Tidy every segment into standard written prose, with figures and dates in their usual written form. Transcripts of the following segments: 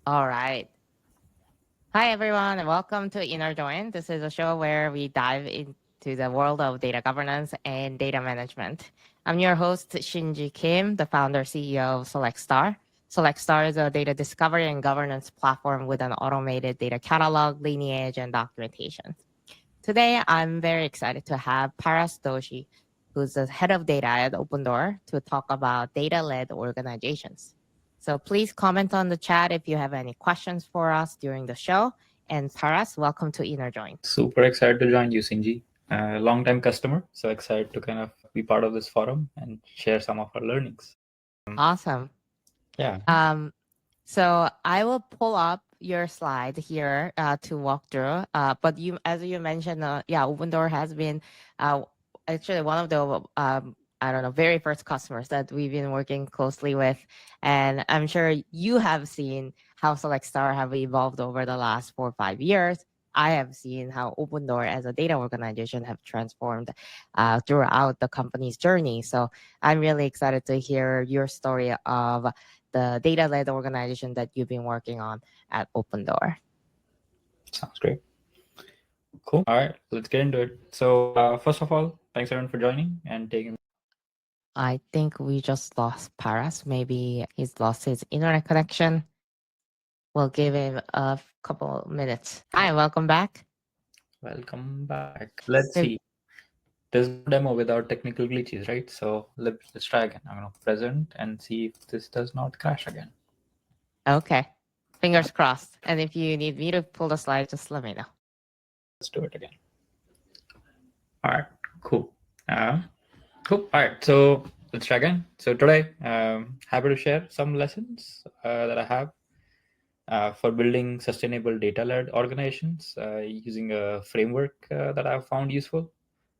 All right. Hi, everyone, and welcome to Inner Join. This is a show where we dive into the world of data governance and data management. I'm your host, Shinji Kim, the founder CEO of SelectStar. SelectStar is a data discovery and governance platform with an automated data catalog, lineage, and documentation. Today, I'm very excited to have Paras Doshi, who's the head of data at Opendoor, to talk about data-led organizations. So please comment on the chat if you have any questions for us during the show. And Paras, welcome to Inner Join. Super excited to join you, Sinji. Long-time customer, so excited to kind of be part of this forum and share some of our learnings. Awesome. Yeah. So I will pull up your slide here to walk through. But as you mentioned, Opendoor has been actually one of the very first customers that we've been working closely with, and I'm sure you have seen how SelectStar have evolved over the last 4 or 5 years. I have seen how Opendoor as a data organization have transformed throughout the company's journey. So I'm really excited to hear your story of the data-led organization that you've been working on at Opendoor. Sounds great. Cool. All right, let's get into it. So first of all, thanks everyone for joining and taking. I think we just lost Paras. Maybe he's lost his internet connection. We'll give him a couple minutes. Hi, welcome back. Welcome back. Let's see. There's no demo without technical glitches, right? So let's try again. I'm going to present and see if this does not crash again. Okay. Fingers crossed. And if you need me to pull the slide, just let me know. Let's do it again. All right, cool. Cool. All right, so let's try again. So today, happy to share some lessons that I have for building sustainable data-led organizations using a framework that I've found useful.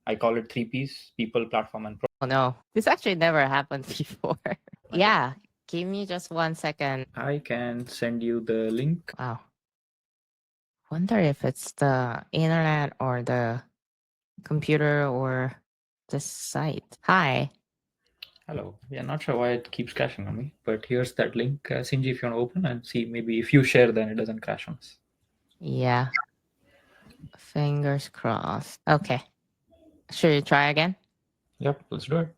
I call it 3 Ps: people, platform, and Oh no, this actually never happened before. Yeah, give me just 1 second. I can send you the link. Wow. Wonder if it's the internet or the computer or the site. Hi. Hello. Yeah, not sure why it keeps crashing on me, but here's that link. Sinji, if you want to open and see, maybe if you share, then it doesn't crash on us. Yeah. Fingers crossed. Okay. Should we try again? Yep, let's do it.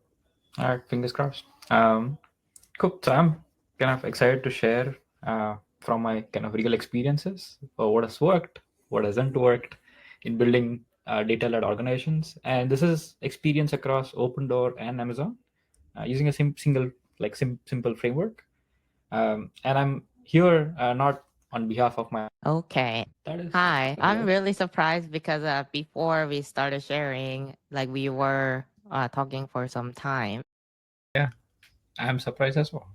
All right, fingers crossed. Cool. So I'm kind of excited to share from my kind of real experiences what has worked, what hasn't worked in building data-led organizations. And this is experience across Opendoor and Amazon using a simple framework. And I'm here not on behalf of my. Okay. Hi. I'm really surprised because before we started sharing, like we were talking for some time. Yeah, I'm surprised as well.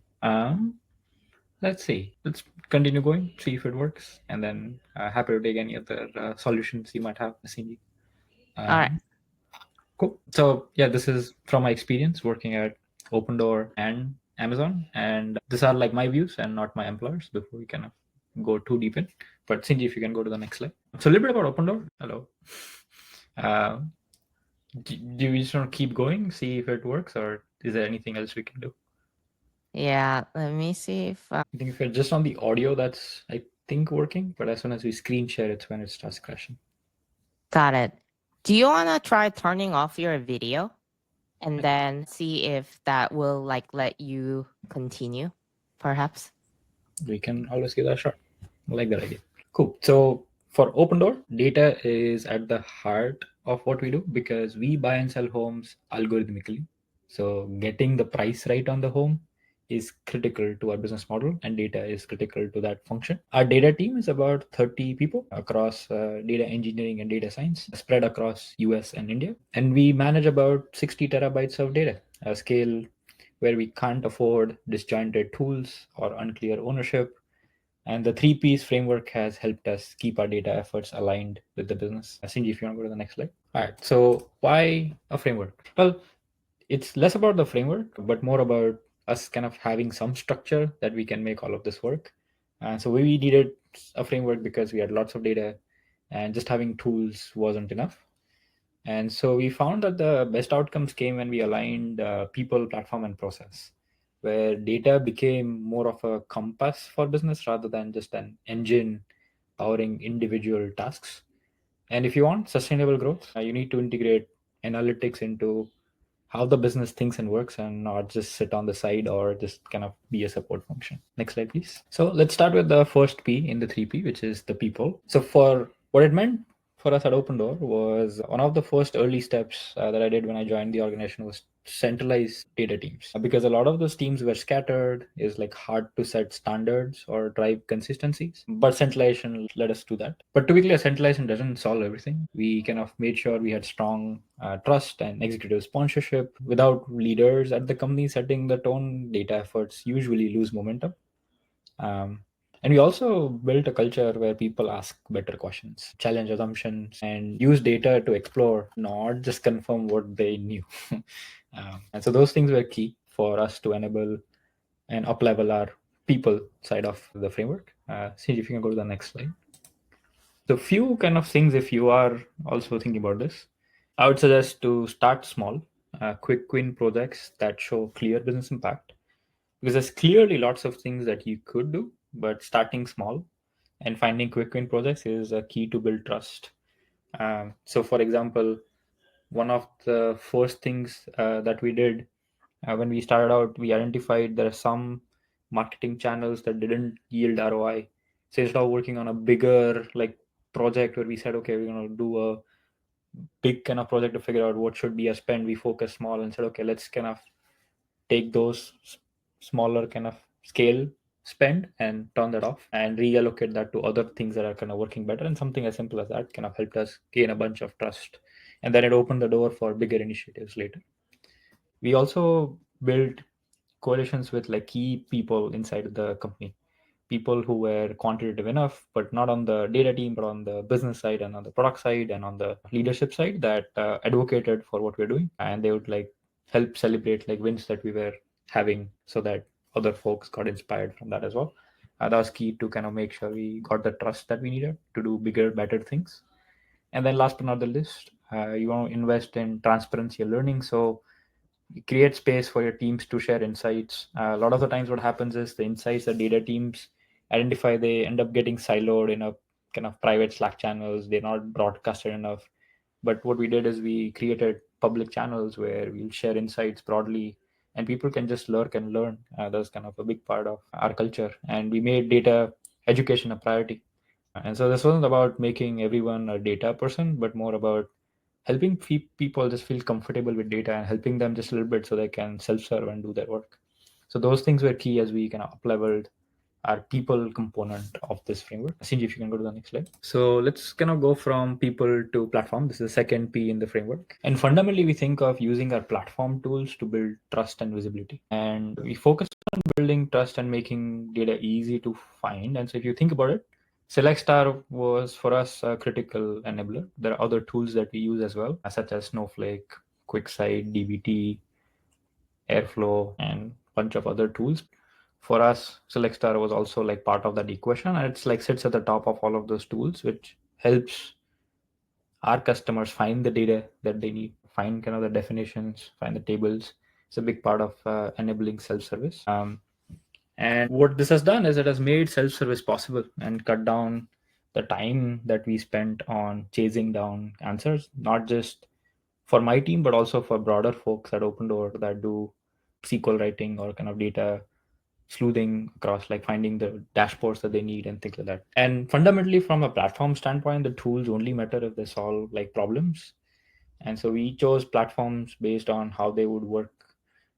Let's see. Let's continue going, see if it works, and then happy to take any other solutions you might have, Cindy. All right. Cool. So yeah, this is from my experience working at Opendoor and Amazon, and these are like my views and not my employers. Before we kind of go too deep in, but Cindy, if you can go to the next slide. So a little bit about Opendoor. Hello. Do we just want to keep going, see if it works, or is there anything else we can do? Yeah, let me see if. I think if you're just on the audio, that's I think working, but as soon as we screen share, it's when it starts crashing. Got it. Do you want to try turning off your video and then see if that will like let you continue, perhaps? We can always give that a shot. I like that idea. Cool. So for Opendoor, data is at the heart of what we do because we buy and sell homes algorithmically. So getting the price right on the home is critical to our business model, and data is critical to that function. Our data team is about 30 people across data engineering and data science, spread across US and India. And we manage about 60 terabytes of data, a scale where we can't afford disjointed tools or unclear ownership. And the 3 Ps framework has helped us keep our data efforts aligned with the business. Cindy, if you want to go to the next slide. All right. So why a framework? Well, it's less about the framework, but more about us kind of having some structure that we can make all of this work. And so we needed a framework because we had lots of data and just having tools wasn't enough. And so we found that the best outcomes came when we aligned people, platform, and process where data became more of a compass for business rather than just an engine powering individual tasks. And if you want sustainable growth, you need to integrate analytics into how the business thinks and works, and not just sit on the side or just kind of be a support function. Next slide, please. So let's start with the first P in the 3P, which is the people. So for what it meant for us at Opendoor was one of the first early steps that I did when I joined the organization was centralize data teams, because a lot of those teams were scattered, is like hard to set standards or drive consistencies, but centralization led us to that. But typically a centralization doesn't solve everything. We kind of made sure we had strong trust and executive sponsorship. Without leaders at the company setting the tone, data efforts usually lose momentum. um, and we also built a culture where people ask better questions, challenge assumptions, and use data to explore, not just confirm what they knew. And so those things were key for us to enable and up level our people side of the framework. See if you can go to the next slide. So few kind of things, if you are also thinking about this, I would suggest to start small, quick win projects that show clear business impact, because there's clearly lots of things that you could do, but starting small and finding quick win projects is a key to build trust. So for example, one of the first things that we did when we started out, we identified there are some marketing channels that didn't yield ROI. So instead of working on a bigger like project where we said, okay, we're going to do a big kind of project to figure out what should be a spend, we focus small and said, okay, let's kind of take those smaller kind of scale spend and turn that off and reallocate that to other things that are kind of working better. And something as simple as that kind of helped us gain a bunch of trust, and then it opened the door for bigger initiatives later. We also built coalitions with like key people inside the company, people who were quantitative enough but not on the data team, but on the business side and on the product side and on the leadership side, that advocated for what we're doing, and they would like help celebrate like wins that we were having, so that other folks got inspired from that as well. That was key to kind of make sure we got the trust that we needed to do bigger, better things. And then last but not the least, you want to invest in transparency and learning. So create space for your teams to share insights. A lot of the times what happens is the insights that data teams identify, they end up getting siloed in a kind of private Slack channels. They're not broadcasted enough. But what we did is we created public channels where we'll share insights broadly, and people can just lurk and learn. That's kind of a big part of our culture, and we made data education a priority. And so this wasn't about making everyone a data person, but more about helping people just feel comfortable with data and helping them just a little bit so they can self-serve and do their work. So those things were key as we kind of up-leveled our people component of this framework. Sinji, if you can go to the next slide. So let's kind of go from people to platform. This is the second P in the framework. And fundamentally, we think of using our platform tools to build trust and visibility. And we focus on building trust and making data easy to find. And so if you think about it, Select Star was for us a critical enabler. There are other tools that we use as well, such as Snowflake, QuickSight, DBT, Airflow, and a bunch of other tools. For us, Select Star was also like part of that equation, and it's like sits at the top of all of those tools, which helps our customers find the data that they need, find kind of the definitions, find the tables. It's a big part of enabling self-service. And what this has done is it has made self-service possible and cut down the time that we spent on chasing down answers, not just for my team, but also for broader folks at Opendoor that do SQL writing or kind of data sleuthing across, like finding the dashboards that they need and things like that. And fundamentally, from a platform standpoint, the tools only matter if they solve like problems. And so we chose platforms based on how they would work,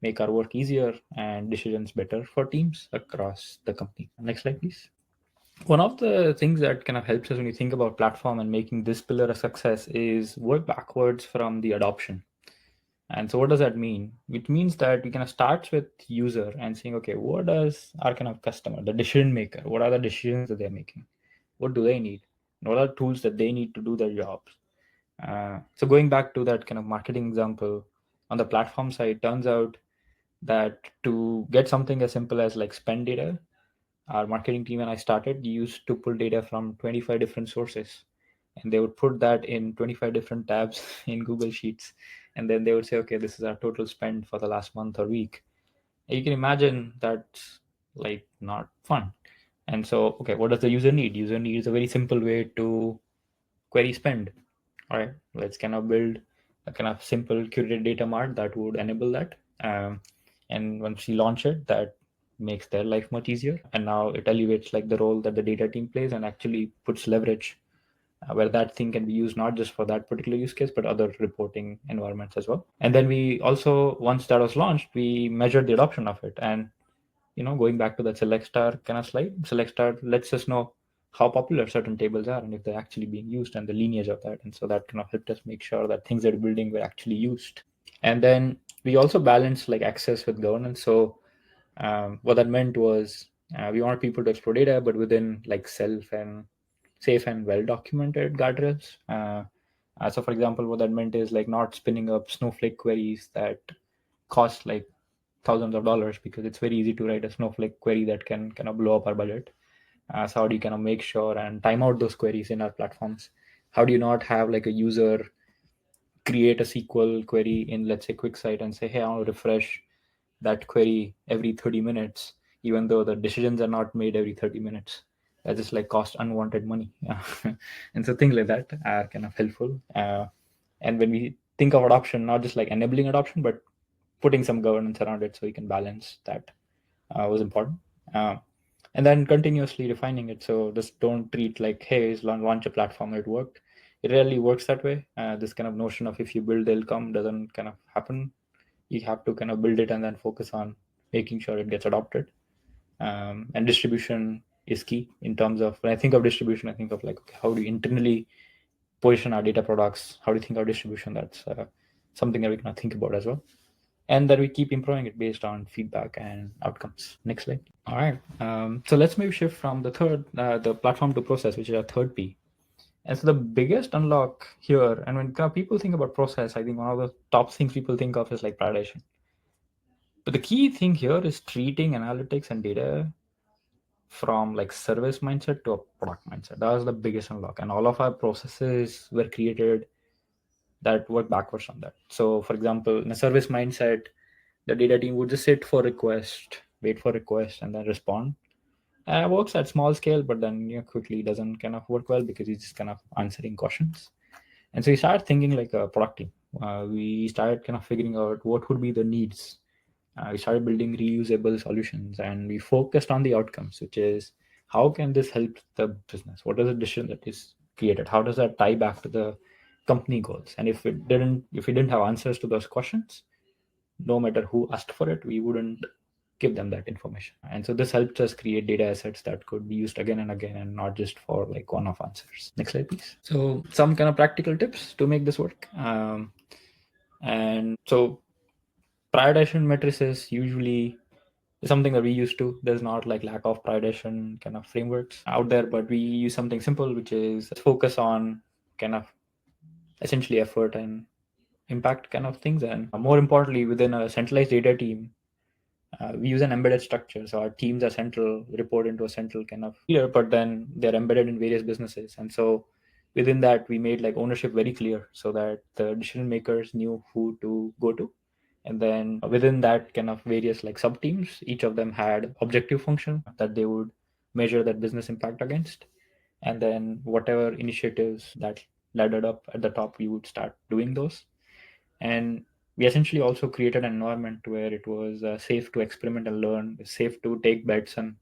make our work easier and decisions better for teams across the company. Next slide, please. One of the things that kind of helps us when you think about platform and making this pillar a success is work backwards from the adoption. And so what does that mean? It means that we kind of starts with user and saying, okay, what does our kind of customer, the decision maker, what are the decisions that they're making? What do they need? What are tools that they need to do their jobs? So going back to that kind of marketing example, on the platform side, turns out that to get something as simple as like spend data, our marketing team and I started used to pull data from 25 different sources, and they would put that in 25 different tabs in Google Sheets, and then they would say, okay, this is our total spend for the last month or week. You can imagine that's like not fun. And so, okay, what does the user need? User needs a very simple way to query spend. All right, let's kind of build a kind of simple curated data mart that would enable that. And once we launch it, that makes their life much easier. And now it elevates like the role that the data team plays and actually puts leverage where that thing can be used not just for that particular use case, but other reporting environments as well. And then we also, once that was launched, we measured the adoption of it. And going back to that select star kind of slide, select star lets us know how popular certain tables are and if they're actually being used and the lineage of that. And so that kind of helped us make sure that things that we're building were actually used. And then we also balanced like access with governance. So what that meant was we wanted people to explore data, but within like self and safe and well documented guardrails. So, for example, what that meant is like not spinning up Snowflake queries that cost like thousands of dollars because it's very easy to write a Snowflake query that can kind of blow up our budget. So, how do you kind of make sure and time out those queries in our platforms? How do you not have like a user create a SQL query in, let's say, QuickSight and say, hey, I want to refresh that query every 30 minutes, even though the decisions are not made every 30 minutes. That just like cost unwanted money. Yeah. And so things like that are kind of helpful. And when we think of adoption, not just like enabling adoption, but putting some governance around it so we can balance that was important. Uh, and then continuously refining it. So just don't treat like, hey, launch a platform, it worked. It rarely works that way. This kind of notion of if you build, they'll come doesn't kind of happen. You have to kind of build it and then focus on making sure it gets adopted. And distribution is key in terms of when I think of distribution, I think of like, okay, how do you internally position our data products? How do you think of distribution? That's something that we can think about as well. And then we keep improving it based on feedback and outcomes. Next slide. All right. So let's maybe shift from the platform to process, which is our third P. And so the biggest unlock here, and when kind of people think about process, I think one of the top things people think of is like prioritization. But the key thing here is treating analytics and data from like service mindset to a product mindset. That was the biggest unlock. And all of our processes were created that work backwards from that. So for example, in a service mindset, the data team would just sit for request, wait for request, and then respond. Works at small scale, but then quickly doesn't kind of work well because it's just kind of answering questions. And so we started thinking like a product team. We started kind of figuring out what would be the needs. We started building reusable solutions and we focused on the outcomes, which is how can this help the business? What is the decision that is created? How does that tie back to the company goals? And if we didn't have answers to those questions, no matter who asked for it, we wouldn't give them that information. And so this helped us create data assets that could be used again and again and not just for like one-off answers. Next slide, please. So some kind of practical tips to make this work. And so prioritization matrices usually is something that we used to. There's not like lack of prioritization kind of frameworks out there, but we use something simple, which is let's focus on kind of essentially effort and impact kind of things. And more importantly, within a centralized data team, we use an embedded structure. So our teams are central, report into a central kind of leader, but then they're embedded in various businesses. And so within that, we made like ownership very clear so that the decision makers knew who to go to. And then within that kind of various like sub teams, each of them had objective function that they would measure that business impact against. And then whatever initiatives that laddered up at the top, we would start doing those. And we essentially also created an environment where it was safe to experiment and learn, safe to take bets and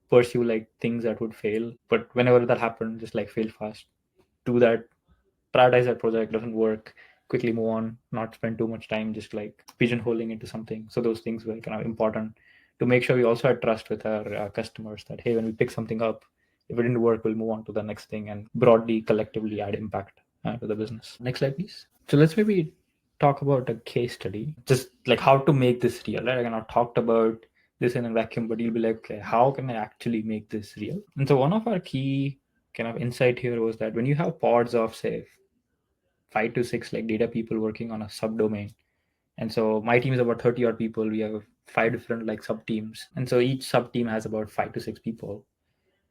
pursue like things that would fail, but whenever that happened, just like fail fast, do that, prioritize that project, doesn't work, quickly move on, not spend too much time just like pigeonholing into something. So those things were kind of important to make sure we also had trust with our customers that hey, when we pick something up, if it didn't work, we'll move on to the next thing and broadly collectively add impact to the business. Next slide, please. So let's maybe talk about a case study, just like how to make this real. Right? I kind of talked about this in a vacuum, but you'll be like, okay, how can I actually make this real? And so one of our key kind of insight here was that when you have pods of say 5 to 6 like data people working on a subdomain, and so my team is about 30 odd people, we have 5 different like sub teams, and so each sub team has about 5 to 6 people.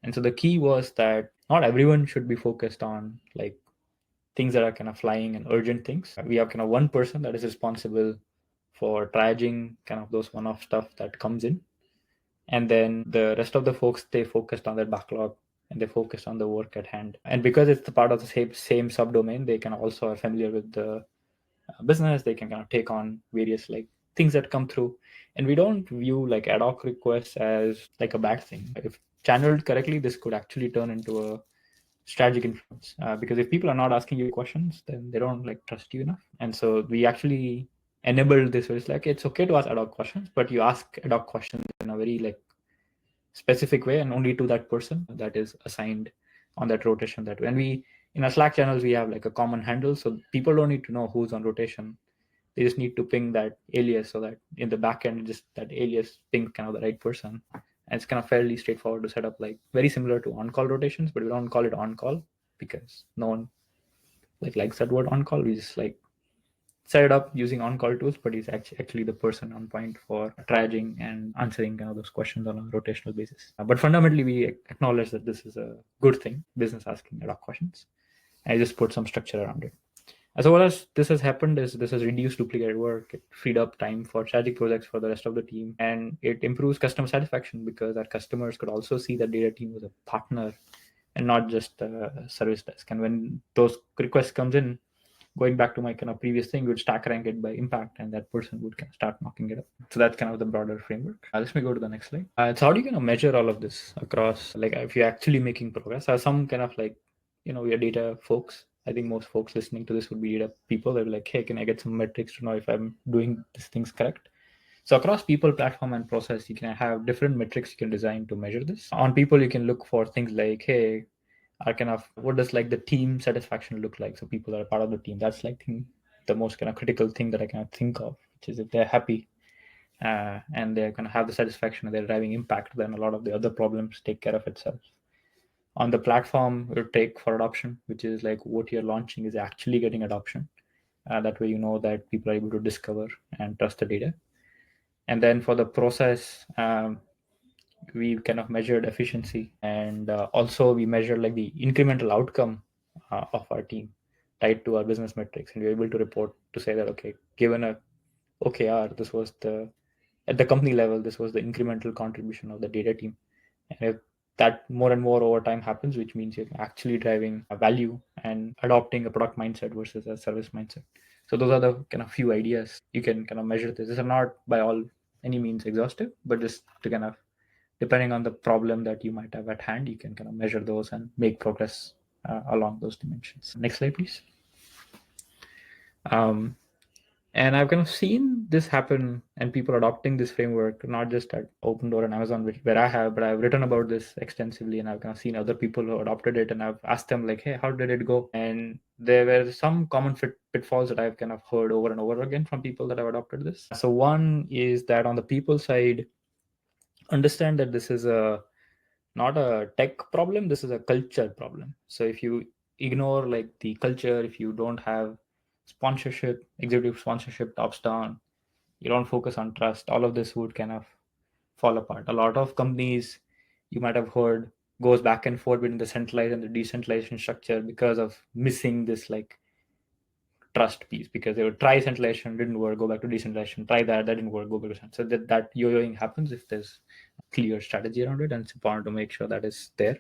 And so the key was that not everyone should be focused on like things that are kind of flying and urgent things. We have kind of one person that is responsible for triaging kind of those one-off stuff that comes in. And then the rest of the folks, they focused on their backlog and they focused on the work at hand. And because it's the part of the same subdomain, they can also are familiar with the business. They can kind of take on various like things that come through. And we don't view like ad hoc requests as like a bad thing. If channeled correctly, this could actually turn into a strategic influence, because if people are not asking you questions, then they don't like trust you enough. And so we actually enabled this where it's like it's okay to ask ad hoc questions, but you ask ad hoc questions in a very like specific way and only to that person that is assigned on that rotation. That when we in our Slack channels, we have like a common handle, so people don't need to know who's on rotation. They just need to ping that alias so that in the backend, just that alias ping kind of the right person. And it's kind of fairly straightforward to set up, like very similar to on-call rotations, but we don't call it on-call because no one like likes that word on-call. We just like set it up using on-call tools, but he's actually the person on point for triaging and answering kind of those questions on a rotational basis. But fundamentally, we acknowledge that this is a good thing, business asking ad hoc questions. I just put some structure around it. As well as this has happened is this has reduced duplicate work, it freed up time for strategic projects for the rest of the team, and it improves customer satisfaction because our customers could also see that data team was a partner and not just a service desk. And when those requests comes in, going back to my kind of previous thing, would stack rank it by impact, and that person would kind of start knocking it up. So that's kind of the broader framework. Let me go to the next slide. So how do you kind of measure all of this across, like if you're actually making progress? Some kind of like, we are data folks. I think most folks listening to this would be data people. They're like, hey, can I get some metrics to know if I'm doing these things correct? So across people, platform, and process, you can have different metrics you can design to measure this. On people, you can look for things like, hey, are kind of what does like the team satisfaction look like? So people that are part of the team, that's like the most kind of critical thing that I can think of, which is if they're happy and they're going to have the satisfaction and they're driving impact, then a lot of the other problems take care of itself. On the platform, you take for adoption, which is like what you're launching is actually getting adoption. That way, you know that people are able to discover and trust the data. And then for the process, we kind of measured efficiency, and also we measured like the incremental outcome of our team tied to our business metrics, and we were able to report to say that okay, given a OKR, this was the at the company level, this was the incremental contribution of the data team. And if that more and more over time happens, which means you're actually driving a value and adopting a product mindset versus a service mindset. So those are the kind of few ideas you can kind of measure this. These are not by all any means exhaustive, but just to kind of, depending on the problem that you might have at hand, you can kind of measure those and make progress along those dimensions. Next slide, please. And I've kind of seen this happen and people adopting this framework, not just at Opendoor and Amazon, where I have, but I've written about this extensively, and I've kind of seen other people who adopted it, and I've asked them like, hey, how did it go? And there were some common pitfalls that I've kind of heard over and over again from people that have adopted this. So one is that on the people side, understand that this is not a tech problem, this is a culture problem. So if you ignore like the culture, if you don't have sponsorship, executive sponsorship tops down, you don't focus on trust, all of this would kind of fall apart. A lot of companies, you might have heard, goes back and forth between the centralized and the decentralization structure because of missing this like trust piece, because they would try centralization, didn't work, go back to decentralization, try that didn't work, go back to so that yo-yoing happens if there's clear strategy around it, and it's important to make sure that is there.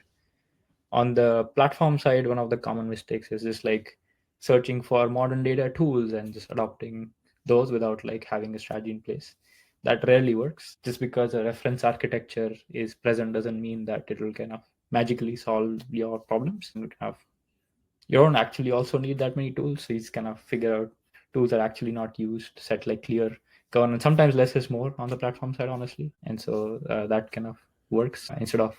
On the platform side, one of the common mistakes is just like searching for modern data tools and just adopting those without like having a strategy in place. That rarely works. Just because a reference architecture is present doesn't mean that it will kind of magically solve your problems. You don't actually also need that many tools. So you just kind of figure out tools that are actually not used, set like clear governance. Sometimes less is more on the platform side, honestly. And so that kind of works. Instead of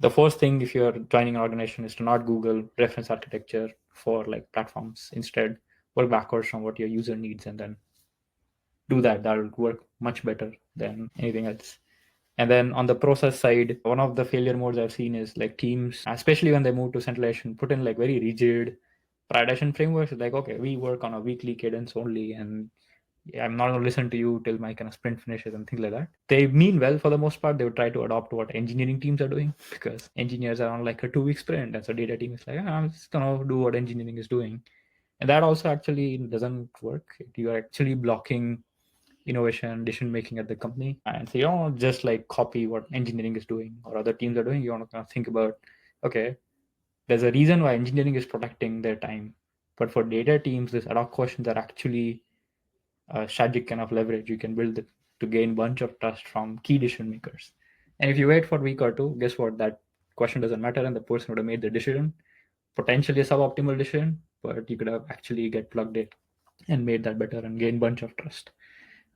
the first thing, if you're joining an organization, is to not Google reference architecture for like platforms. Instead, work backwards from what your user needs and then do that. That'll work much better than anything else. And then on the process side, one of the failure modes I've seen is like teams, especially when they move to centralization, put in like very rigid prioritization frameworks. It's like, okay, we work on a weekly cadence only, and I'm not going to listen to you till my kind of sprint finishes and things like that. They mean well for the most part. They would try to adopt what engineering teams are doing, because engineers are on like a 2-week sprint. And so data team is like, I'm just going to do what engineering is doing. And that also actually doesn't work. You are actually blocking innovation, decision making at the company. And so you don't just like copy what engineering is doing or other teams are doing. You want to kind of think about, okay, there's a reason why engineering is protecting their time. But for data teams, these ad hoc questions are actually a strategic kind of leverage you can build to gain bunch of trust from key decision makers. And if you wait for a week or two, guess what? That question doesn't matter, and the person would have made the decision, potentially a suboptimal decision, but you could have actually get plugged in and made that better and gain bunch of trust.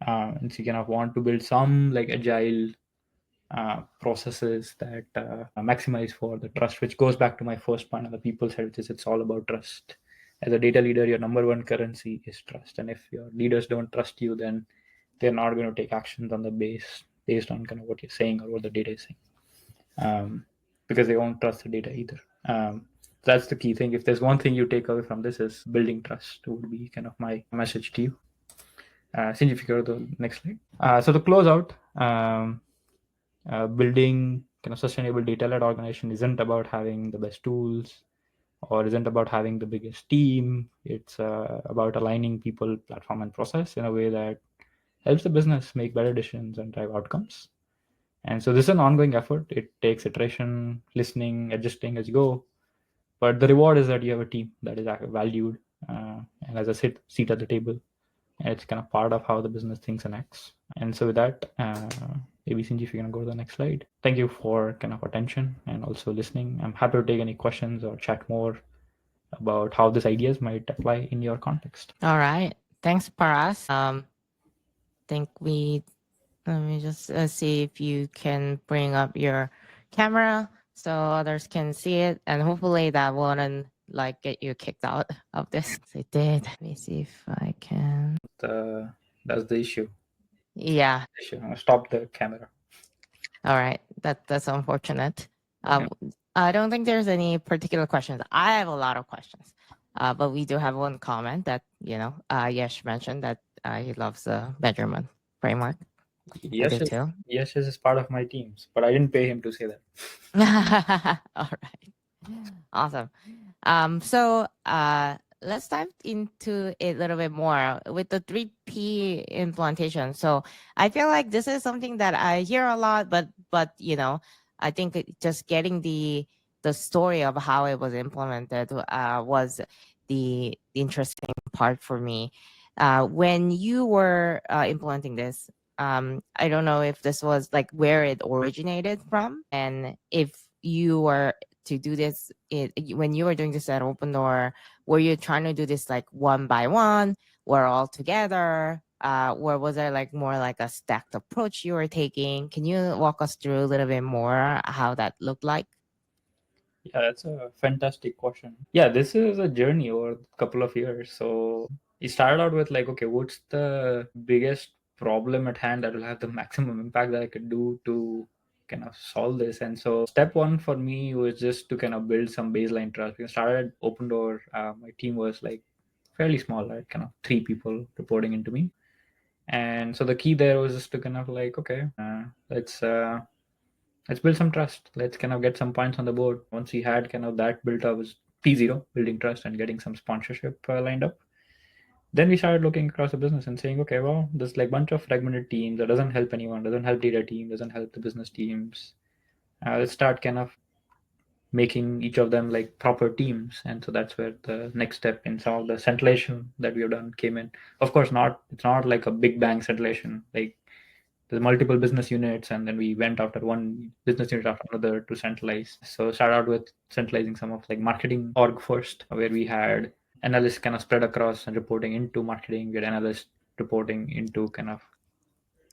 And so you kind of want to build some like agile processes that maximize for the trust, which goes back to my first point on the people side, which is it's all about trust. As a data leader, your number one currency is trust, and if your leaders don't trust you, then they're not going to take actions on the based on kind of what you're saying or what the data is saying, because they won't trust the data either. That's the key thing. If there's one thing you take away from this, is building trust would be kind of my message to you. Since if you go to the next slide. So to close out, building kind of sustainable data-led organization isn't about having the best tools or isn't about having the biggest team. It's about aligning people, platform, and process in a way that helps the business make better decisions and drive outcomes. And so this is an ongoing effort. It takes iteration, listening, adjusting as you go. But the reward is that you have a team that is valued and has a seat at the table. And it's kind of part of how the business thinks and acts. And so with that, maybe Sinji, if you're going to go to the next slide. Thank you for kind of attention and also listening. I'm happy to take any questions or chat more about how these ideas might apply in your context. All right. Thanks, Paras. Think we let me just see if you can bring up your camera so others can see it, and hopefully that wouldn't like get you kicked out of this. It did. Let me see if I can. That's the issue. Yeah. I'm gonna stop the camera. All right. That's unfortunate. Yeah. I don't think there's any particular questions. I have a lot of questions, but we do have one comment that Yesh mentioned that he loves the measurement framework. I do too. Yes is part of my teams, but I didn't pay him to say that. All right. Awesome. So let's dive into it a little bit more with the 3P implementation. So I feel like this is something that I hear a lot, but I think just getting the story of how it was implemented was the interesting part for me. When you were implementing this, I don't know if this was like where it originated from, and if you were to do this when you were doing this at Opendoor, were you trying to do this like one by one or all together? Or was there like more like a stacked approach you were taking? Can you walk us through a little bit more how that looked like? Yeah, that's a fantastic question. Yeah, this is a journey over a couple of years. So it started out with like, okay, what's the biggest problem at hand that will have the maximum impact that I could do to kind of solve this? And so step one for me was just to kind of build some baseline trust. We started Opendoor. My team was like fairly small, like kind of 3 people reporting into me. And so the key there was just to kind of like, okay, let's build some trust. Let's kind of get some points on the board. Once we had kind of that built up, was P0, building trust and getting some sponsorship lined up. Then we started looking across the business and saying, okay, well, there's like a bunch of fragmented teams that doesn't help anyone, doesn't help data team, doesn't help the business teams. Let's start kind of making each of them like proper teams. And so that's where the next step in some of the centralization that we have done came in. Of course, it's not like a big bang centralization. Like there's multiple business units, and then we went after one business unit after another to centralize. So start out with centralizing some of like marketing org first, where we had analysts kind of spread across and reporting into marketing. We had analysts reporting into kind of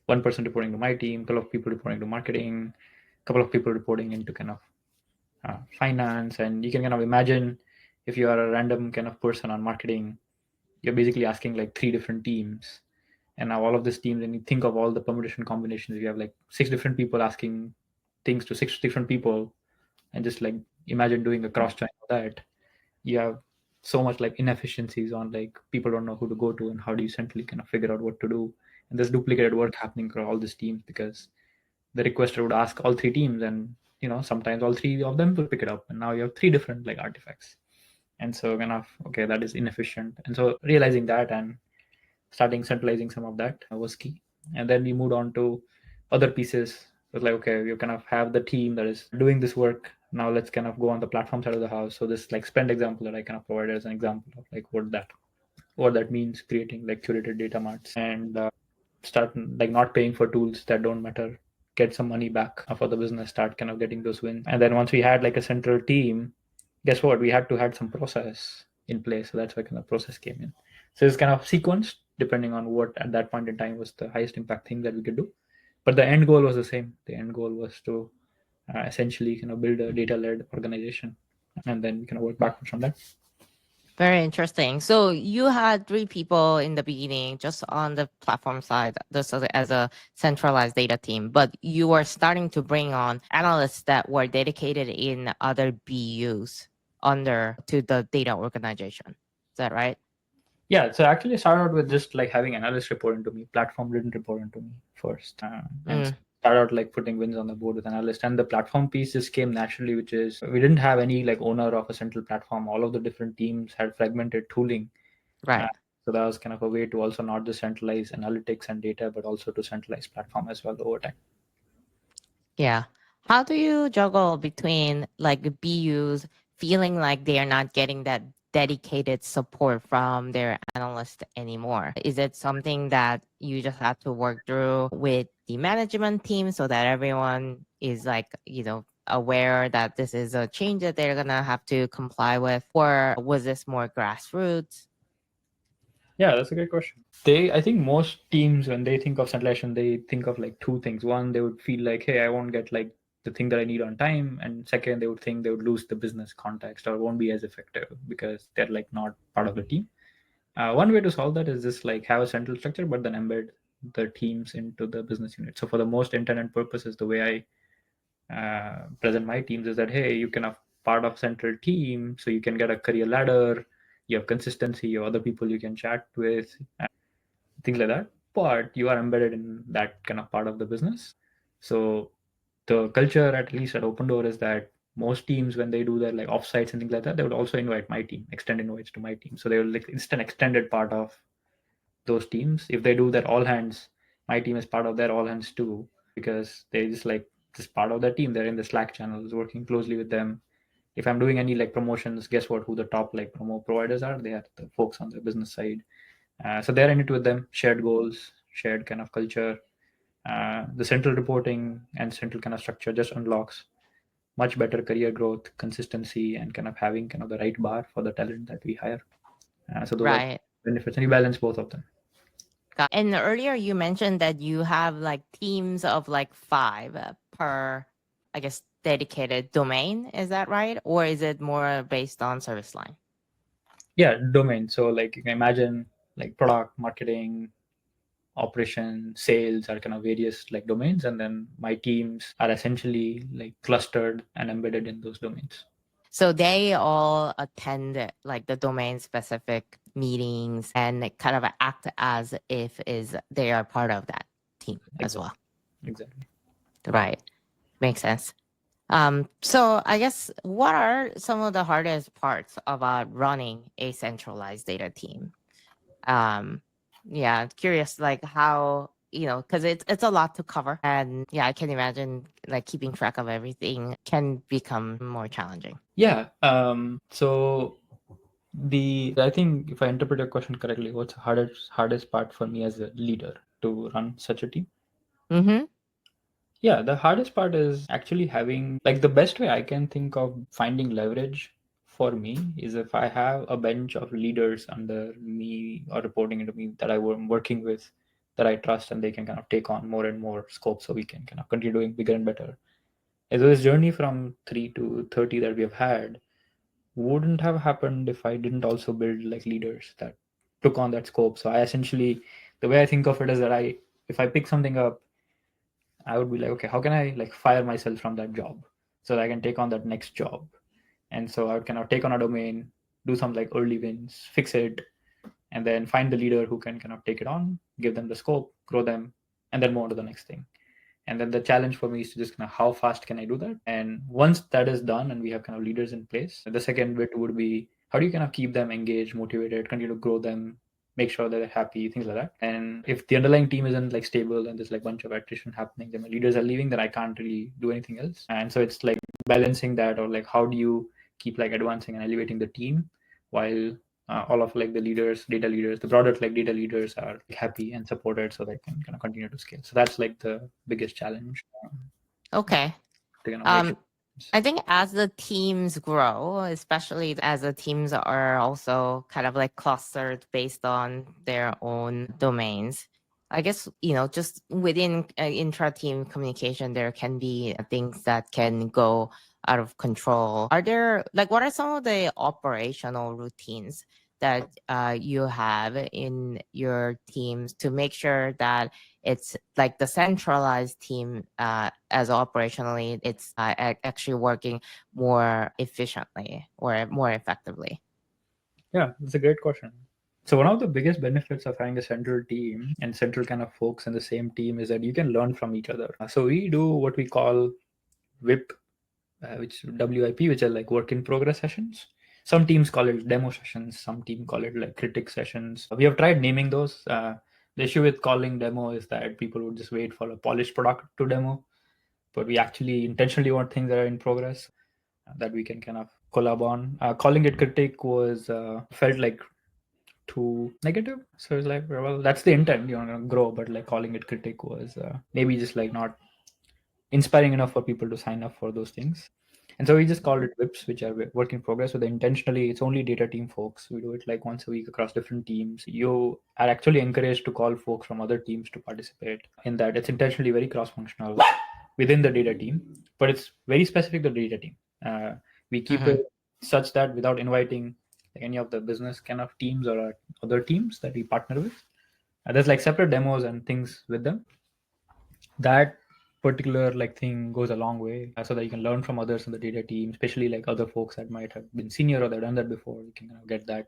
one person reporting to my team, a couple of people reporting to marketing, a couple of people reporting into kind of finance. And you can kind of imagine if you are a random kind of person on marketing, you're basically asking like 3 different teams. And now all of these teams, and you think of all the permutation combinations, you have like 6 different people asking things to 6 different people, and just like imagine doing a cross check of that. You have so much like inefficiencies on like people don't know who to go to, and how do you centrally kind of figure out what to do. And there's duplicated work happening across all these teams because the requester would ask all 3 teams, and sometimes all 3 of them will pick it up, and now you have 3 different like artifacts. And so kind of, okay, that is inefficient. And so realizing that and starting centralizing some of that was key. And then we moved on to other pieces. It was like, okay, you kind of have the team that is doing this work. Now let's kind of go on the platform side of the house. So this like spend example that I kind of provided as an example of like what that means, creating like curated data marts and start like not paying for tools that don't matter, get some money back for the business, start kind of getting those wins. And then once we had like a central team, guess what, we had to had some process in place. So that's why kind of process came in. So it's kind of sequenced depending on what at that point in time was the highest impact thing that we could do, but the end goal was the same. The end goal was to essentially kind of build a data led organization, and then we kind of work backwards from that. Very interesting. So you had three people in the beginning, just on the platform side, just as a centralized data team, but you were starting to bring on analysts that were dedicated in other BUs under to the data organization. Is that right? Yeah, so actually I started out with just like having analysts report into me. Platform didn't report into me first, and Mm, started out like putting wins on the board with analyst. And the platform piece just came naturally, which is we didn't have any like owner of a central platform. All of the different teams had fragmented tooling. Uh, right. so that was kind of a way to also not just centralize analytics and data, but also to centralize platform as well over time. Yeah. How do you juggle between like BUs feeling like they are not getting that dedicated support from their analyst anymore? Is it something that you just have to work through with the management team so that everyone is like, aware that this is a change that they're going to have to comply with? Or was this more grassroots? Yeah, that's a great question. I think most teams, when they think of centralization, they think of like two things. One, they would feel like, hey, I won't get like the thing that I need on time. And second, they would think they would lose the business context or won't be as effective because they're like not part of the team. One way to solve that is just like have a central structure, but then embed the teams into the business unit. So for the most intended purposes, the way I present my teams is that, hey, you can have part of central team, so you can get a career ladder, you have consistency, you have other people you can chat with, things like that, but you are embedded in that kind of part of the business. So the culture, at least at Opendoor, is that most teams, when they do their like offsites and things like that, they would also invite my team, extend invites to my team. So they will like it's an extended part of those teams. If they do their all hands, my team is part of their all hands too, because they just like this part of their team. They're in the Slack channels, working closely with them. If I'm doing any like promotions, guess what? Who the top like promo providers are? They are the folks on the business side. So they're in it with them, shared goals, shared kind of culture. The central reporting and central kind of structure just unlocks much better career growth, consistency, and kind of having kind of the right bar for the talent that we hire. So those are Right. benefits, and you balance both of them. And earlier you mentioned that you have like teams of like five per, I guess, dedicated domain. Is that right? Or is it more based on service line? Yeah, domain. So like you can imagine like product, marketing, operation, sales are kind of various like domains, and then my teams are essentially like clustered and embedded in those domains. So they all attend like the domain specific meetings and kind of act as if is they are part of that team as Exactly. well. Exactly. Right. Makes sense. So I guess what are some of the hardest parts about running a centralized data team? Yeah, curious like how, because it's a lot to cover. And yeah, I can imagine like keeping track of everything can become more challenging. Yeah. So the I think if I interpret your question correctly, what's the hardest part for me as a leader to run such a team? Mm-hmm. Yeah, the hardest part is actually having like the best way I can think of finding leverage for me is if I have a bench of leaders under me or reporting into me that I'm working with, that I trust, and they can kind of take on more and more scope so we can kind of continue doing bigger and better. And so this journey from 3 to 30 that we have had wouldn't have happened if I didn't also build like leaders that took on that scope. So I essentially, the way I think of it is that if I pick something up, I would be like, okay, how can I like fire myself from that job so that I can take on that next job? And so I would kind of take on a domain, do some like early wins, fix it, and then find the leader who can kind of take it on, give them the scope, grow them, and then move on to the next thing. And then the challenge for me is to just kind of how fast can I do that? And once that is done and we have kind of leaders in place, the second bit would be how do you kind of keep them engaged, motivated, continue to grow them, make sure that they're happy, things like that. And if the underlying team isn't like stable and there's like a bunch of attrition happening, then my leaders are leaving, then I can't really do anything else. And so it's like balancing that, or like how do you keep like advancing and elevating the team while all of like the leaders, data leaders, the broader like data leaders are happy and supported, so they can kind of continue to scale. So that's like the biggest challenge. Okay. To kind of make sure. I think as the teams grow, especially as the teams are also kind of like clustered based on their own domains, I guess, just within intra-team communication, there can be things that can go out of control. What are some of the operational routines that you have in your teams to make sure that it's like the centralized team as operationally, it's actually working more efficiently or more effectively? Yeah, that's a great question. So one of the biggest benefits of having a central team and central kind of folks in the same team is that you can learn from each other. So we do what we call WIP, which WIP, which are like work in progress sessions. Some teams call it demo sessions. Some team call it like critic sessions. We have tried naming those. The issue with calling demo is that people would just wait for a polished product to demo, but we actually intentionally want things that are in progress that we can kind of collab on. Calling it critic was felt like too negative. So it's like, well, that's the intent, you want to grow, but like calling it critic was maybe just like not inspiring enough for people to sign up for those things. And so we just called it whips, which are work in progress. So the intentionally, it's only data team folks. We do it like once a week across different teams. You are actually encouraged to call folks from other teams to participate in that. It's intentionally very cross-functional within the data team, but it's very specific to the data team. We keep it such that without inviting like any of the business kind of teams or other teams that we partner with, there's like separate demos and things with them. That particular like thing goes a long way, so that you can learn from others in the data team, especially like other folks that might have been senior or they've done that before. You can get that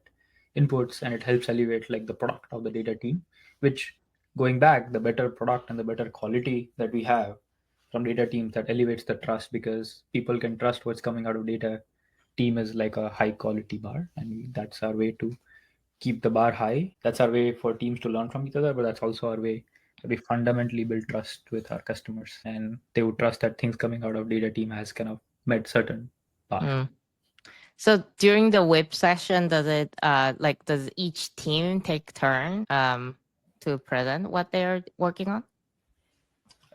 inputs, and it helps elevate like the product of the data team, which, going back, the better product and the better quality that we have from data teams, that elevates the trust, because people can trust what's coming out of data team is like a high quality bar, and that's our way to keep the bar high. That's our way for teams to learn from each other, but that's also our way that we fundamentally build trust with our customers, and they would trust that things coming out of data team has kind of met certain bar. So during the whip session, does each team take turn to present what they're working on?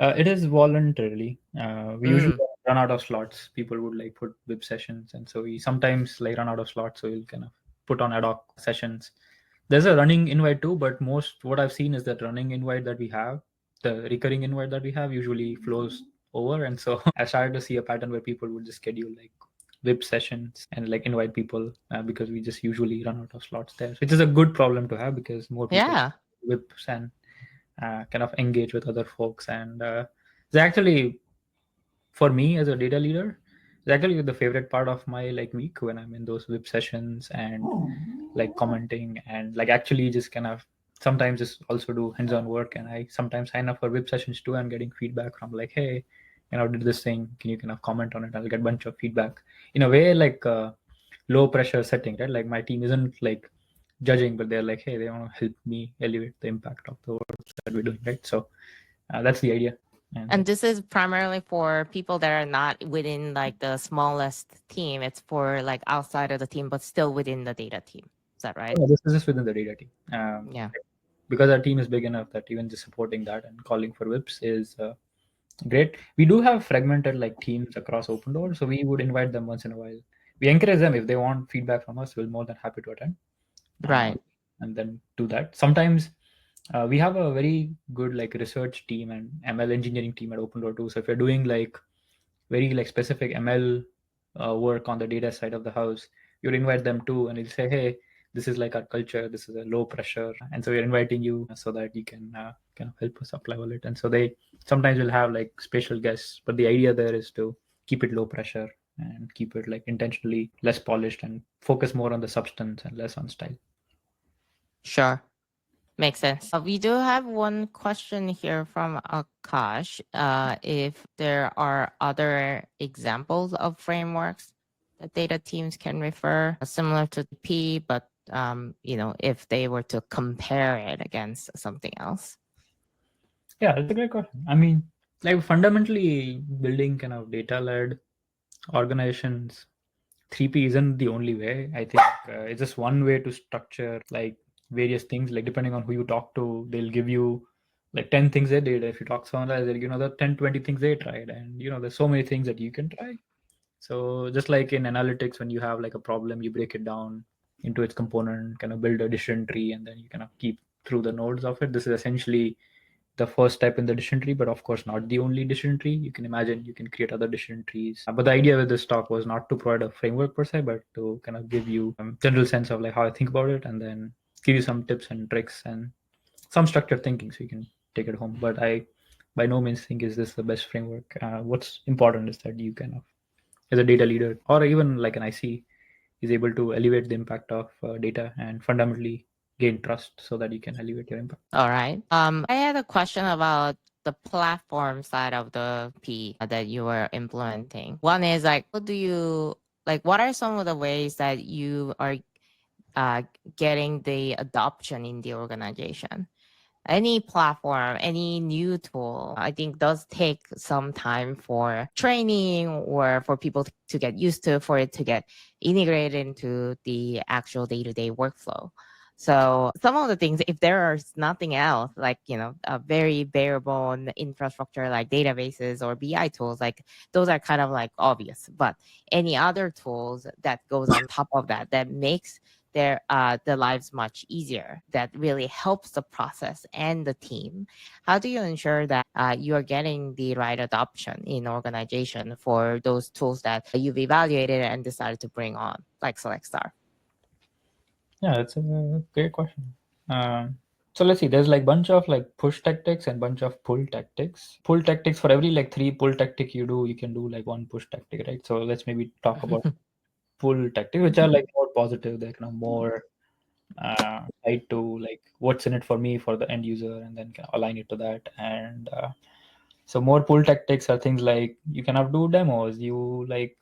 It is voluntarily. We usually run out of slots. People would like put web sessions, and so we sometimes like run out of slots. So we'll kind of put on ad hoc sessions. There's a running invite too, but most what I've seen is that running invite that we have, the recurring invite that we have, usually flows over. And so I started to see a pattern where people would just schedule like web sessions and like invite people because we just usually run out of slots there, which is a good problem to have because more people whips and kind of engage with other folks. And it's actually, for me as a data leader, it's actually the favorite part of my like week, when I'm in those whip sessions and like commenting and like actually just kind of sometimes just also do hands-on work. And I sometimes sign up for whip sessions too, and getting feedback from like, hey, did this thing, can you kind of comment on it? I'll get a bunch of feedback in a way like low pressure setting, right? Like my team isn't like judging, but they're like, hey, they want to help me elevate the impact of the work that we're doing, right? So that's the idea. And this is primarily for people that are not within like the smallest team. It's for like outside of the team, but still within the data team. Is that right? Yeah, this is just within the data team. Yeah. Because our team is big enough that even just supporting that and calling for whips is great. We do have fragmented like teams across Opendoor, so we would invite them once in a while. We encourage them, if they want feedback from us, we're more than happy to attend. Right. And then do that. Sometimes we have a very good like research team and ML engineering team at Opendoor too. So if you're doing like very like specific ML work on the data side of the house, you'd invite them too, and you'll say, hey, this is like our culture, this is a low pressure, and so we're inviting you so that you can kind of help us up level it. And so they sometimes will have like special guests, but the idea there is to keep it low pressure and keep it like intentionally less polished and focus more on the substance and less on style. Sure. Makes sense. We do have one question here from Akash. If there are other examples of frameworks that data teams can refer, similar to P, but if they were to compare it against something else? Yeah, that's a great question. I mean, like fundamentally building kind of data-led organizations, 3P isn't the only way. I think it's just one way to structure like various things. Like depending on who you talk to, they'll give you like 10 things they did. If you talk to someone else, they'll the 10, 20 things they tried. And there's so many things that you can try. So just like in analytics, when you have like a problem, you break it down into its component, kind of build a decision tree, and then you kind of keep through the nodes of it. This is essentially the first step in the decision tree, but of course not the only decision tree. You can imagine you can create other decision trees. But the idea with this talk was not to provide a framework per se, but to kind of give you a general sense of like how I think about it, and then give you some tips and tricks and some structured thinking so you can take it home. But I by no means think is this the best framework. What's important is that you kind of, as a data leader or even like an IC, is able to elevate the impact of data and fundamentally gain trust so that you can elevate your impact. All right. I had a question about the platform side of the P that you were implementing. One is like, what are some of the ways that you are getting the adoption in the organization? Any platform, any new tool, I think does take some time for training or for people to get used to, for it to get integrated into the actual day-to-day workflow. So some of the things, if there is nothing else, like, a very bare bone infrastructure like databases or BI tools, like those are kind of like obvious, but any other tools that goes on top of that, that makes the lives much easier, that really helps the process and the team. How do you ensure that you are getting the right adoption in organization for those tools that you've evaluated and decided to bring on, like SelectStar? Yeah, that's a great question. So let's see. There's like bunch of like push tactics and bunch of pull tactics. Pull tactics, for every like 3 pull tactic you do, you can do like 1 push tactic, right? So let's maybe talk about pull tactics, which are like more positive. They're kind of more tied to like what's in it for me, for the end user, and then kind of align it to that. And so more pull tactics are things like you cannot do demos. You like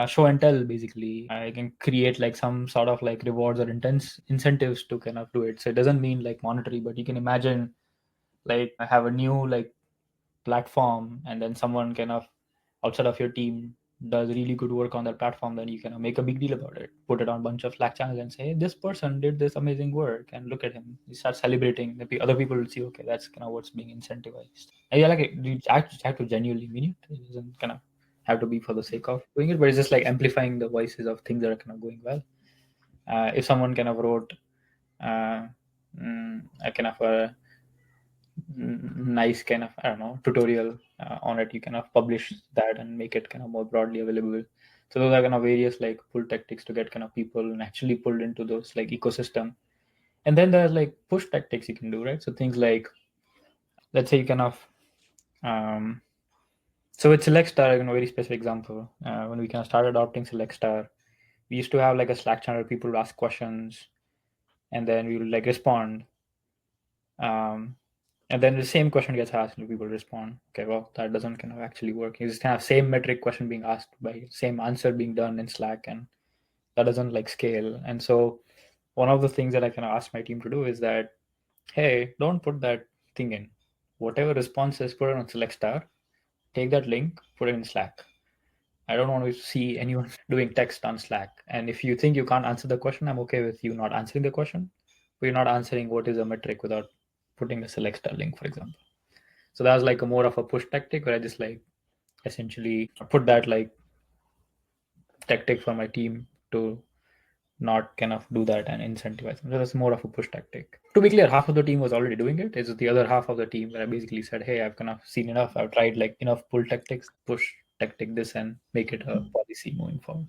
show and tell. Basically, I can create like some sort of like rewards or intense incentives to kind of do it. So it doesn't mean like monetary, but you can imagine like I have a new like platform, and then someone kind of outside of your team does really good work on that platform. Then you can make a big deal about it, put it on a bunch of Slack channels and say, hey, this person did this amazing work and look at him. You start celebrating. The other people will see, okay, that's kind of what's being incentivized. And yeah, like you actually have to genuinely mean it. It doesn't kind of have to be for the sake of doing it, but it's just like amplifying the voices of things that are kind of going well. If someone kind of wrote uh, a kind of a nice kind of, I don't know, tutorial on it, you kind of publish that and make it kind of more broadly available. So those are kind of various like pull tactics to get kind of people actually pulled into those like ecosystem. And then there's like push tactics you can do, right? So things like, let's say you kind of um, so with SelectStar, a very specific example, when we kind of started adopting SelectStar, we used to have like a Slack channel, people would ask questions, and then we would like respond. And then the same question gets asked and people respond. Okay, well, that doesn't kind of actually work. You just kind of same metric question being asked by same answer being done in Slack, and that doesn't like scale. And so one of the things that I kind of ask my team to do is that, hey, don't put that thing in. Whatever response is, put it on SelectStar, take that link, put it in Slack. I don't want to see anyone doing text on Slack. And if you think you can't answer the question, I'm okay with you not answering the question. But you're not answering what is a metric without putting a SelectStar link, for example. So that was like a more of a push tactic where I just like essentially put that like tactic for my team to not kind of do that and incentivize them. So that's more of a push tactic. To be clear, half of the team was already doing it. It's the other half of the team where I basically said, hey, I've kind of seen enough. I've tried like enough pull tactics, push tactic this and make it a policy moving forward.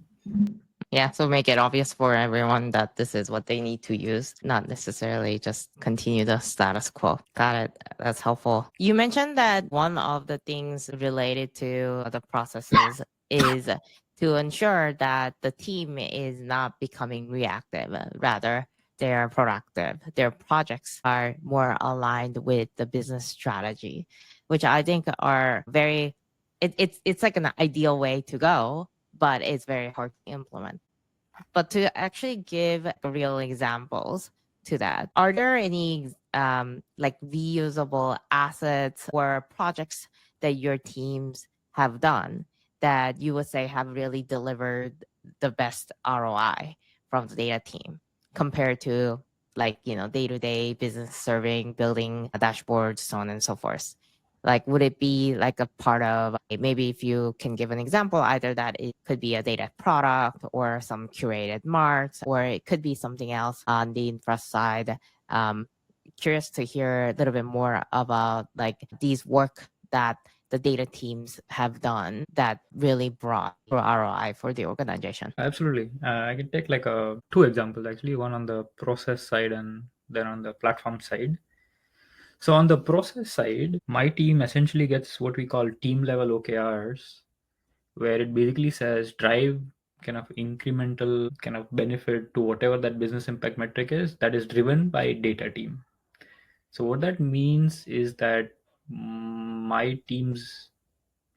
Yeah, so make it obvious for everyone that this is what they need to use, not necessarily just continue the status quo. Got it. That's helpful. You mentioned that one of the things related to the processes is to ensure that the team is not becoming reactive, rather they're proactive. Their projects are more aligned with the business strategy, which I think are it's like an ideal way to go, but it's very hard to implement. But to actually give real examples to that, are there any like reusable assets or projects that your teams have done that you would say have really delivered the best ROI from the data team compared to like, day-to-day business serving, building dashboards, so on and so forth? Like, would it be like a part of, maybe if you can give an example, either that it could be a data product or some curated marks, or it could be something else on the infra side. Curious to hear a little bit more about like these work that the data teams have done that really brought ROI for the organization. Absolutely. I can take like two examples actually, one on the process side and then on the platform side. So on the process side, my team essentially gets what we call team level OKRs, where it basically says drive kind of incremental kind of benefit to whatever that business impact metric is that is driven by data team. So what that means is that my teams,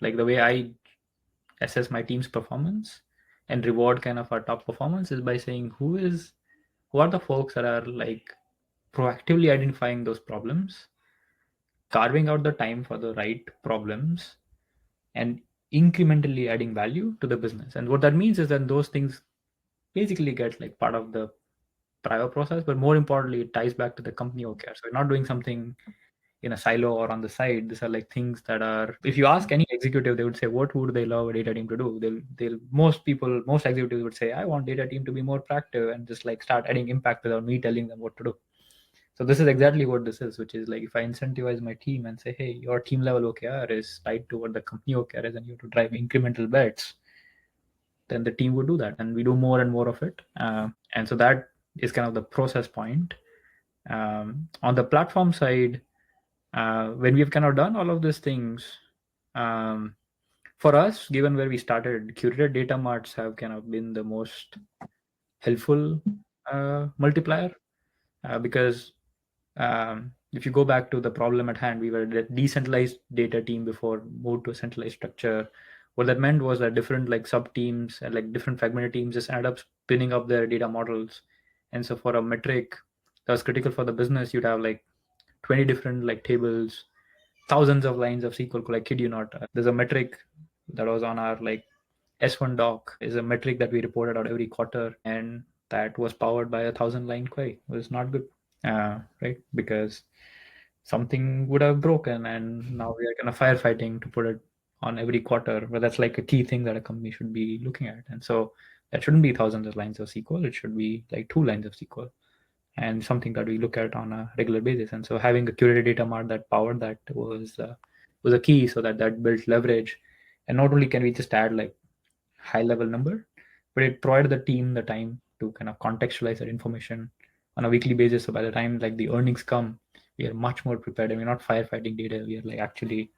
like the way I assess my team's performance and reward kind of our top performance is by saying who are the folks that are like proactively identifying those problems, carving out the time for the right problems, and incrementally adding value to the business. And what that means is that those things basically get like part of the prior process, but more importantly, it ties back to the company OKR. So we're not doing something in a silo or on the side. These are like things that are, if you ask any executive, they would say, what would they love a data team to do? Most executives would say, I want data team to be more proactive and just like start adding impact without me telling them what to do. So this is exactly what this is, which is like if I incentivize my team and say, hey, your team level OKR is tied to what the company OKR is and you have to drive incremental bets, then the team would do that. And we do more and more of it. And so that is kind of the process point. On the platform side, when we've kind of done all of these things, um, for us, given where we started, curated data marts have kind of been the most helpful multiplier because if you go back to the problem at hand, we were a decentralized data team before moved to a centralized structure. What that meant was that different like sub teams and like different fragmented teams just ended up spinning up their data models. And so for a metric that was critical for the business, you'd have like 20 different like tables, thousands of lines of SQL code. I kid you not. There's a metric that was on our like S1 doc is a metric that we reported out every quarter, and that was powered by 1,000 line query. It was not good, right? Because something would have broken, and now we are kind of firefighting to put it on every quarter. But that's like a key thing that a company should be looking at, and so that shouldn't be thousands of lines of SQL. It should be like 2 lines of SQL and something that we look at on a regular basis. And so having a curated data mart that powered that was a key, so that built leverage. And not only can we just add like high level number, but it provided the team the time to kind of contextualize that information on a weekly basis. So by the time like the earnings come, we are much more prepared, and we're not firefighting data. We are like actually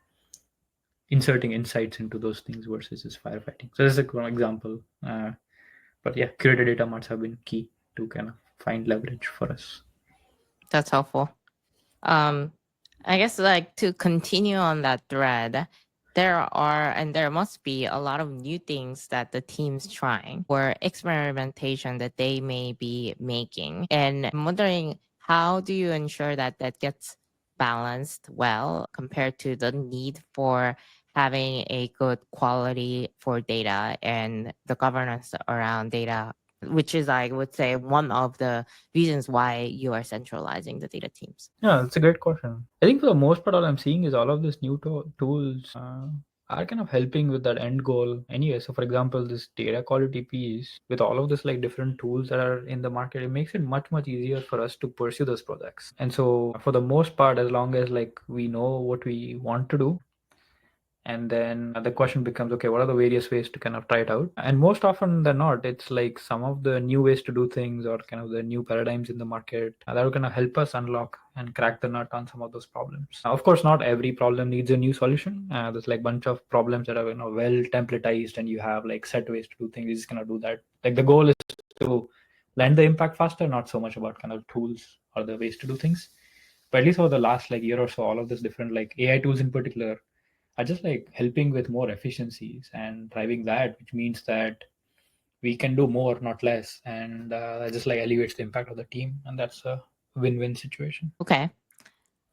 inserting insights into those things versus just firefighting. So this is one example. But yeah, curated data marts have been key to kind of find leverage for us. That's helpful. I guess like to continue on that thread, there must be a lot of new things that the team's trying or experimentation that they may be making. And I'm wondering, how do you ensure that that gets balanced well compared to the need for having a good quality for data and the governance around data, which is, I would say, one of the reasons why you are centralizing the data teams? Yeah, that's a great question. I think for the most part, all I'm seeing is all of these new tools are kind of helping with that end goal anyway. So, for example, this data quality piece with all of this like different tools that are in the market, it makes it much easier for us to pursue those projects. And so, for the most part, as long as like we know what we want to do, and then the question becomes, okay, what are the various ways to kind of try it out? And most often than not, it's like some of the new ways to do things or kind of the new paradigms in the market that are going to help us unlock and crack the nut on some of those problems. Now, of course, not every problem needs a new solution. There's like a bunch of problems that are well templatized, and you have like set ways to do things. You're just going to do that. Like the goal is to land the impact faster, not so much about kind of tools or the ways to do things. But at least over the last like year or so, all of this different like AI tools in particular are just like helping with more efficiencies and driving that, which means that we can do more, not less, and that just like elevates the impact of the team, and that's a win-win situation. Okay.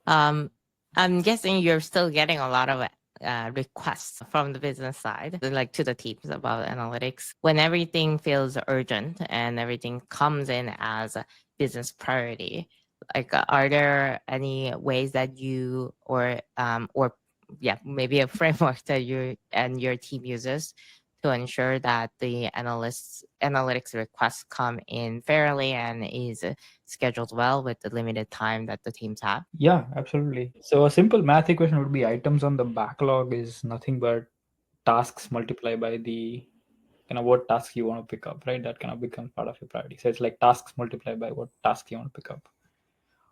Um, I'm guessing you're still getting a lot of requests from the business side, like to the teams about analytics. When everything feels urgent and everything comes in as a business priority, like are there any ways that you or yeah, maybe a framework that you and your team uses to ensure that the analytics requests come in fairly and is scheduled well with the limited time that the teams have? Yeah, absolutely. So a simple math equation would be items on the backlog is nothing but tasks multiplied by the kind of what tasks you want to pick up, right? That kind of becomes part of your priority. So it's like tasks multiplied by what task you want to pick up.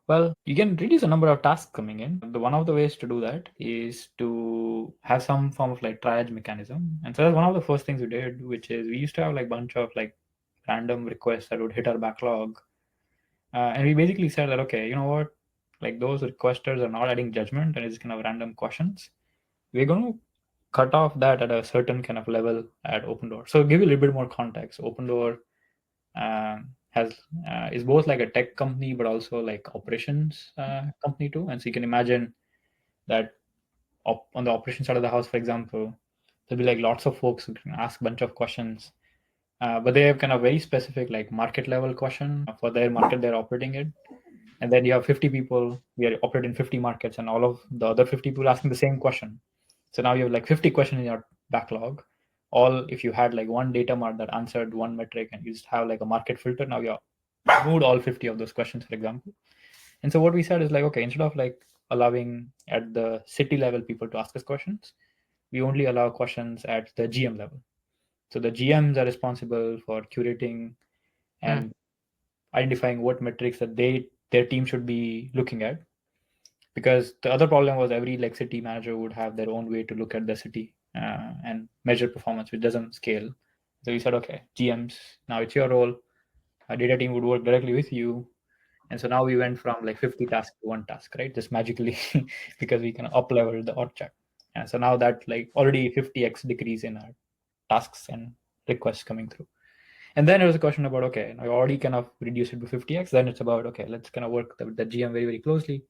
Well, you can reduce the number of tasks coming in. The one of the ways to do that is to have some form of like triage mechanism. And so that's one of the first things we did, which is we used to have like bunch of like random requests that would hit our backlog. And we basically said that, okay, you know what? Like those requesters are not adding judgment and it's kind of random questions. We're going to cut off that at a certain kind of level at Opendoor. So give you a little bit more context. Opendoor has is both like a tech company but also like operations company too. And so you can imagine that on the operations side of the house, for example, there'll be like lots of folks who can ask a bunch of questions, but they have kind of very specific like market level question for their market they're operating in. And then you have 50 people, we are operating 50 markets, and all of the other 50 people asking the same question. So now you have like 50 questions in your backlog. All if you had like one data mart that answered one metric and you just have like a market filter, now you moved all 50 of those questions, for example. And so what we said is like, okay, instead of like allowing at the city level people to ask us questions, we only allow questions at the GM level. So the GMs are responsible for curating and identifying what metrics that their team should be looking at, because the other problem was every like city manager would have their own way to look at the city and measure performance, which doesn't scale. So we said, okay, GMs, now it's your role. Our data team would work directly with you. And so now we went from like 50 tasks to one task, right? Just magically because we can up level the org chart. And so now that like already 50x decrease in our tasks and requests coming through. And then it was a question about, okay, I already kind of reduced it to 50x. Then it's about, okay, let's kind of work with the GM very, very closely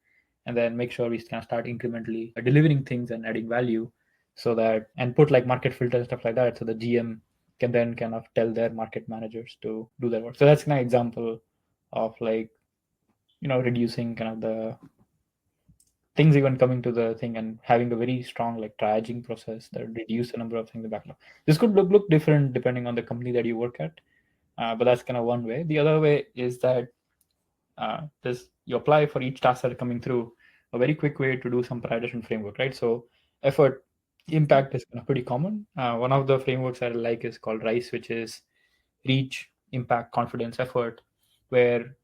and then make sure we kind of start incrementally delivering things and adding value so that, and put like market filters and stuff like that. So the GM can then kind of tell their market managers to do their work. So that's kind of example of like, reducing kind of the things even coming to the thing and having a very strong like triaging process that reduce the number of things in the backlog. This could look different depending on the company that you work at. But that's kind of one way. The other way is that this you apply for each task that are coming through a very quick way to do some prioritization framework, right? So effort, impact is kind of pretty common. One of the frameworks I like is called RICE, which is reach, impact, confidence, effort, where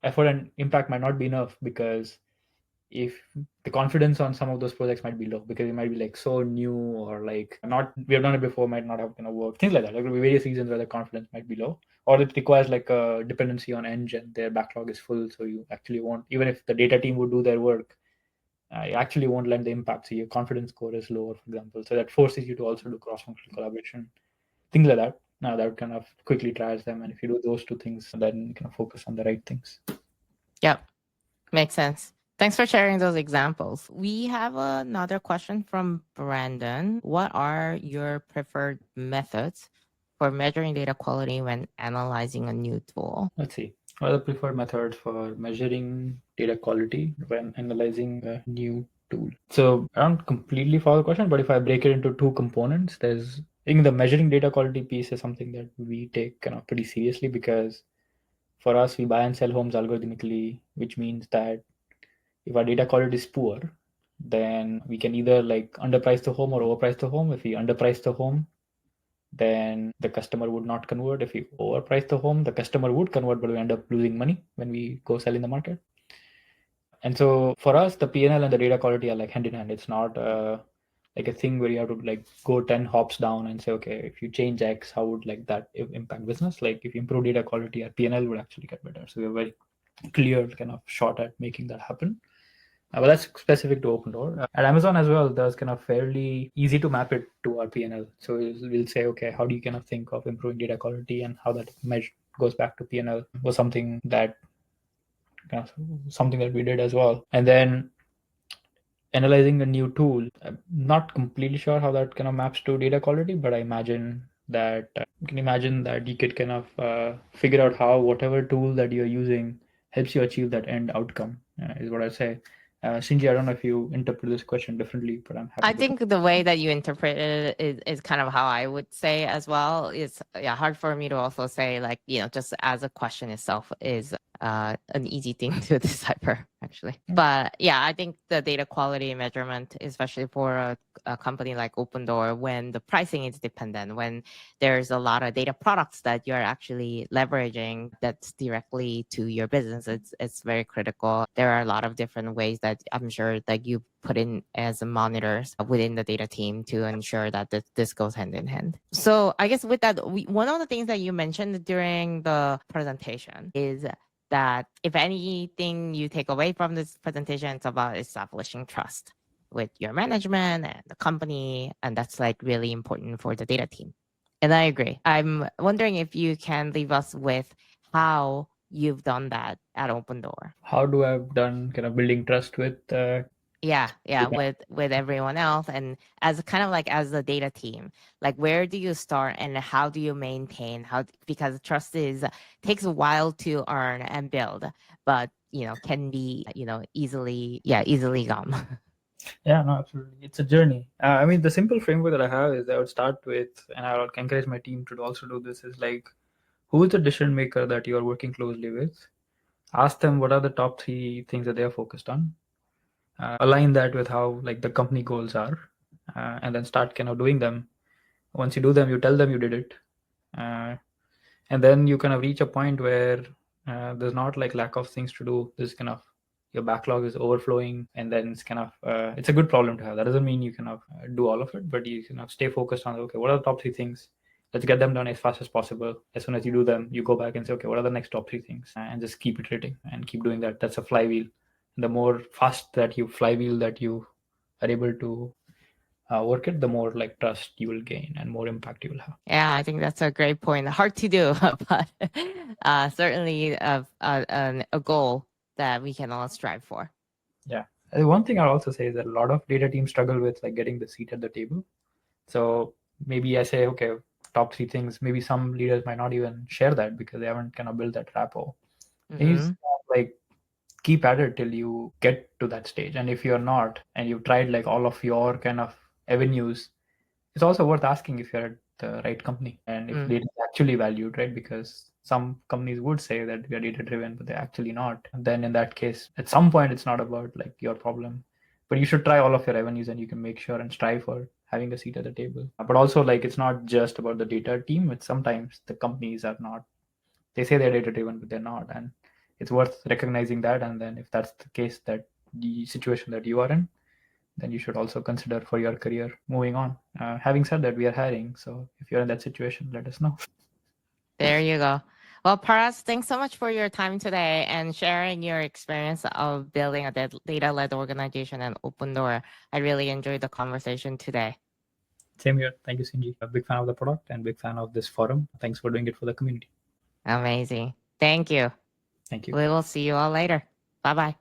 effort and impact might not be enough because if the confidence on some of those projects might be low because it might be like so new or like not we have done it before, might not have work, things like that. There could be various reasons where the confidence might be low, or it requires like a dependency on engine, their backlog is full, so you actually won't, even if the data team would do their work, you actually won't lend the impact, so your confidence score is lower, for example. So that forces you to also do cross-functional collaboration, things like that. Now that would kind of quickly triage them, and if you do those two things, then you can focus on the right things. Yep. Makes sense. Thanks for sharing those examples. We have another question from Brandon. What are your preferred methods for measuring data quality when analyzing a new tool? Let's see. What are the preferred methods for measuring data quality when analyzing a new tool? So I don't completely follow the question, but if I break it into two components, I think the measuring data quality piece is something that we take kind of pretty seriously because for us, we buy and sell homes algorithmically, which means that if our data quality is poor, then we can either like underprice the home or overprice the home. If we underprice the home, then the customer would not convert. If we overprice the home, the customer would convert, but we end up losing money when we go sell in the market. And so for us, the P&L and the data quality are like hand in hand. It's not like a thing where you have to like go 10 hops down and say, okay, if you change X, how would like that impact business? Like if you improve data quality, our P&L would actually get better. So we're very clear kind of shot at making that happen. But that's specific to Opendoor. At Amazon as well, there's kind of fairly easy to map it to our P&L. So we'll say, okay, how do you kind of think of improving data quality, and how that measure goes back to P&L was something that we did as well. And then analyzing a new tool, I'm not completely sure how that kind of maps to data quality, but I imagine that you can imagine that you could kind of figure out how whatever tool that you're using helps you achieve that end outcome, is what I say. Shinji, I don't know if you interpret this question differently, but I'm happy I to. think the way that you interpret it is kind of how I would say as well. It's hard for me to also say, like, just as a question itself is an easy thing to decipher, actually. But yeah, I think the data quality measurement, especially for a company like Opendoor, when the pricing is dependent, when there's a lot of data products that you're actually leveraging that's directly to your business, it's very critical. There are a lot of different ways that I'm sure that you put in as monitors within the data team to ensure that this goes hand in hand. So I guess with that, one of the things that you mentioned during the presentation is that if anything you take away from this presentation, it's about establishing trust with your management and the company. And that's like really important for the data team. And I agree. I'm wondering if you can leave us with how you've done that at Opendoor. How do I've done kind of building trust with Yeah, with everyone else, and as kind of like as the data team, like where do you start and how do you maintain because trust takes a while to earn and build, but can be easily gone. Yeah, no, absolutely. It's a journey. I mean, the simple framework that I have is I would start with, and I would encourage my team to also do this, is like, who is the decision maker that you are working closely with? Ask them what are the top 3 things that they are focused on. Align that with how like the company goals are, and then start kind of doing them. Once you do them, you tell them you did it, uh, and then you kind of reach a point where there's not like lack of things to do. There's kind of your backlog is overflowing, and then it's kind of it's a good problem to have. That doesn't mean you kind of do all of it, but you kind of stay focused on, okay, what are the top 3 things? Let's get them done as fast as possible. As soon as you do them, you go back and say, okay, what are the next top 3 things, and just keep iterating and keep doing that. That's a flywheel. The more fast that you flywheel that you are able to work it, the more like trust you will gain and more impact you will have. Yeah, I think that's a great point. Hard to do, but certainly a goal that we can all strive for. Yeah. One thing I'll also say is that a lot of data teams struggle with like getting the seat at the table. So maybe I say, okay, top 3 things. Maybe some leaders might not even share that because they haven't kind of built that rapport. He's like, keep at it till you get to that stage. And if you're not, and you've tried like all of your kind of avenues, it's also worth asking if you're at the right company and if data is actually valued, right? Because some companies would say that we are data driven, but they're actually not. And then in that case, at some point, it's not about like your problem, but you should try all of your avenues and you can make sure and strive for having a seat at the table. But also, like, it's not just about the data team. It's sometimes the companies are not, they say they're data driven, but they're not. And it's worth recognizing that. And then if that's the case, that the situation that you are in, then you should also consider for your career moving on. Having said that, we are hiring. So if you're in that situation, let us know. There you go. Well, Paras, thanks so much for your time today and sharing your experience of building a data-led organization and Opendoor. I really enjoyed the conversation today. Same here. Thank you, Sinji. A big fan of the product and big fan of this forum. Thanks for doing it for the community. Amazing. Thank you. Thank you. We will see you all later. Bye-bye.